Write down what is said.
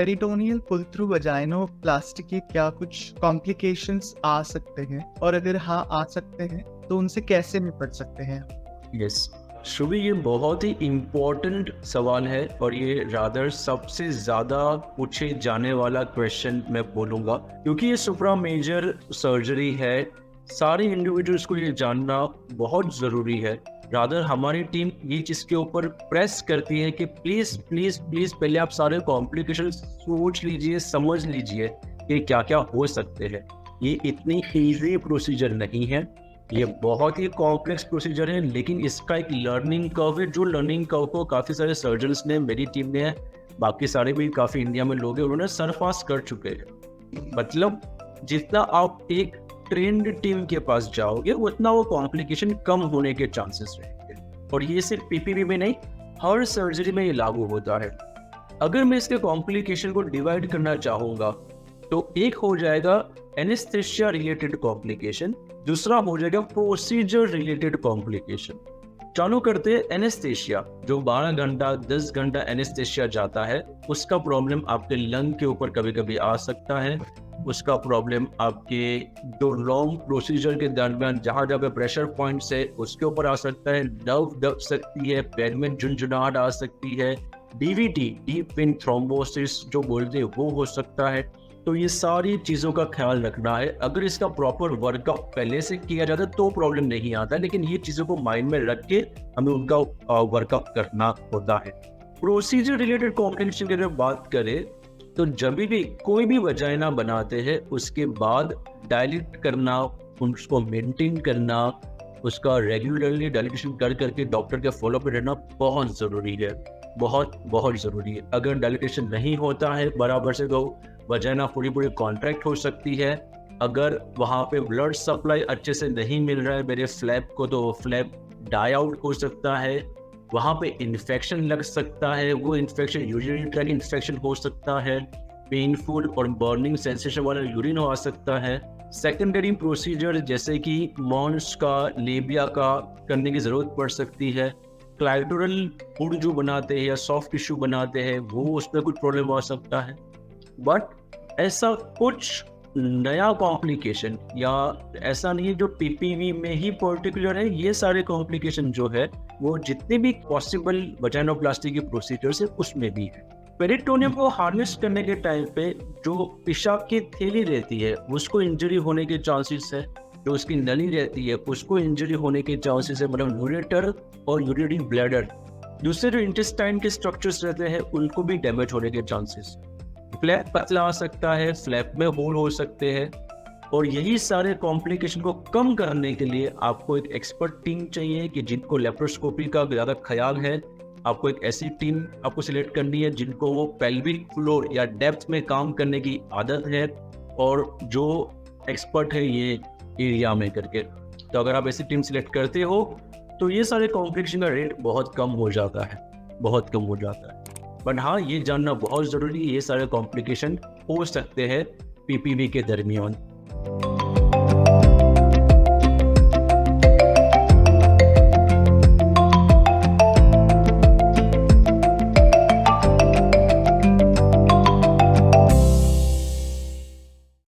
Peritoneal pull through vaginoplasty के क्या कुछ कॉम्प्लिकेशंस आ सकते हैं, और अगर हाँ आ सकते हैं तो उनसे कैसे निपट सकते हैं? यस शुभी, ये बहुत ही इम्पोर्टेंट सवाल है और ये रादर सबसे ज़्यादा पूछे जाने वाला क्वेश्चन मैं बोलूँगा, क्योंकि ये सुप्रा मेजर सर्जरी है। सारे इंडिविजुअल्स को ये जानना बहुत ज़रूरी है। रादर हमारी टीम ये चीज़ के ऊपर प्रेस करती है कि प्लीज़ प्लीज़ प्लीज़ पहले आप सारे कॉम्प्लिकेशन सोच लीजिए, समझ लीजिए कि क्या क्या हो सकते हैं। ये इतनी ईजी प्रोसीजर नहीं है, ये बहुत ही कॉम्प्लेक्स प्रोसीजर है, लेकिन इसका एक लर्निंग कर्व है। जो लर्निंग कर्व को काफ़ी सारे सर्जन्स ने, मेरी टीम ने, बाकी सारे भी काफ़ी इंडिया में लोग हैं, उन्होंने सरपास कर चुके हैं। मतलब जितना आप एक ट्रेंड टीम के पास जाओगे उतना वो कॉम्प्लिकेशन कम होने के चांसेस रहेंगे। और ये सिर्फ पीपीवी में नहीं, हर सर्जरी में ये लागू होता है। अगर मैं इसके कॉम्प्लिकेशन को डिवाइड करना चाहूँगा तो एक हो जाएगा एनेस्थेसिया रिलेटेड कॉम्प्लिकेशन, दूसरा हो जाएगा प्रोसीजर रिलेटेड कॉम्प्लिकेशन। चालू करते हैं एनेस्थेसिया। जो 12 घंटा 10 घंटा एनेस्थेसिया जाता है, उसका प्रॉब्लम आपके लंग के ऊपर कभी कभी आ सकता है। उसका प्रॉब्लम आपके जो लॉन्ग प्रोसीजर के दरमियान जहाँ जहाँ पे प्रेशर पॉइंट्स है उसके ऊपर आ सकता है। नर्व दब सकती है, पैर में झुंझुनाहट आ सकती है, डीवीटी डीप वेन थ्रोम्बोसिस जो बोलते हैं वो हो सकता है। तो ये सारी चीज़ों का ख्याल रखना है। अगर इसका प्रॉपर वर्कआउट पहले से किया जाता है तो प्रॉब्लम नहीं आता, लेकिन ये चीज़ों को माइंड में रख के हमें उनका वर्कआउट करना होता है। प्रोसीजर रिलेटेड कॉम्प्लिकेशन की अगर बात करें तो जब भी कोई भी वजाइना बनाते हैं उसके बाद डायलिट करना, उसको मेंटेन करना, उसका रेगुलरली डायलिटेशन कर करके डॉक्टर के फॉलो पे रहना बहुत ज़रूरी है। बहुत बहुत ज़रूरी है। अगर डायलिटेशन नहीं होता है बराबर से तो वजाइना पूरी पूरी कॉन्ट्रैक्ट हो सकती है। अगर वहाँ पे ब्लड सप्लाई अच्छे से नहीं मिल रहा है मेरे फ्लैप को, तो वो फ्लैप डाई आउट हो सकता है। वहाँ पे इन्फेक्शन लग सकता है, वो इन्फेक्शन यूरिनरी ट्रैक्ट इन्फेक्शन हो सकता है। पेनफुल और बर्निंग सेंसेशन वाला यूरिन आ सकता है। सेकेंडरी प्रोसीजर जैसे कि मॉन्स का, लेबिया का करने की ज़रूरत पड़ सकती है। क्लाइटोरल फूड जो बनाते हैं या सॉफ्ट टिश्यू बनाते हैं वो उसमें कुछ प्रॉब्लम आ सकता है। बट ऐसा कुछ नया कॉम्प्लिकेशन या ऐसा नहीं है जो पीपीवी में ही पर्टिकुलर है। ये सारे कॉम्प्लिकेशन जो है वो जितने भी पॉसिबल वजाइनोप्लास्टी के प्रोसीजर्स है उसमें भी है। पेरिटोनियम को हार्नेस करने के टाइम पे जो पेशाब की थैली रहती है उसको इंजरी होने के चांसेस है। जो उसकी नली रहती है उसको इंजरी होने के चांसेस है, मतलब यूरेटर और यूरिनरी ब्लैडर। दूसरे जो इंटेस्टाइन के स्ट्रक्चर्स रहते हैं उनको भी डैमेज होने के चांसेस। फ्लैप पतला आ सकता है, फ्लैप में होल हो सकते हैं। और यही सारे कॉम्प्लिकेशन को कम करने के लिए आपको एक एक्सपर्ट टीम चाहिए कि जिनको लेप्रोस्कोपी का ज़्यादा ख्याल है। आपको एक ऐसी टीम आपको सिलेक्ट करनी है जिनको वो पेल्विक फ्लोर या डेप्थ में काम करने की आदत है और जो एक्सपर्ट है ये एरिया में करके। तो अगर आप ऐसी टीम सिलेक्ट करते हो तो ये सारे कॉम्प्लिकेशन का रेट बहुत कम हो जाता है, बहुत कम हो जाता है। बट हाँ, ये जानना बहुत ज़रूरी है, ये सारे कॉम्प्लिकेशन हो सकते हैं पीपीवी के दरमियान।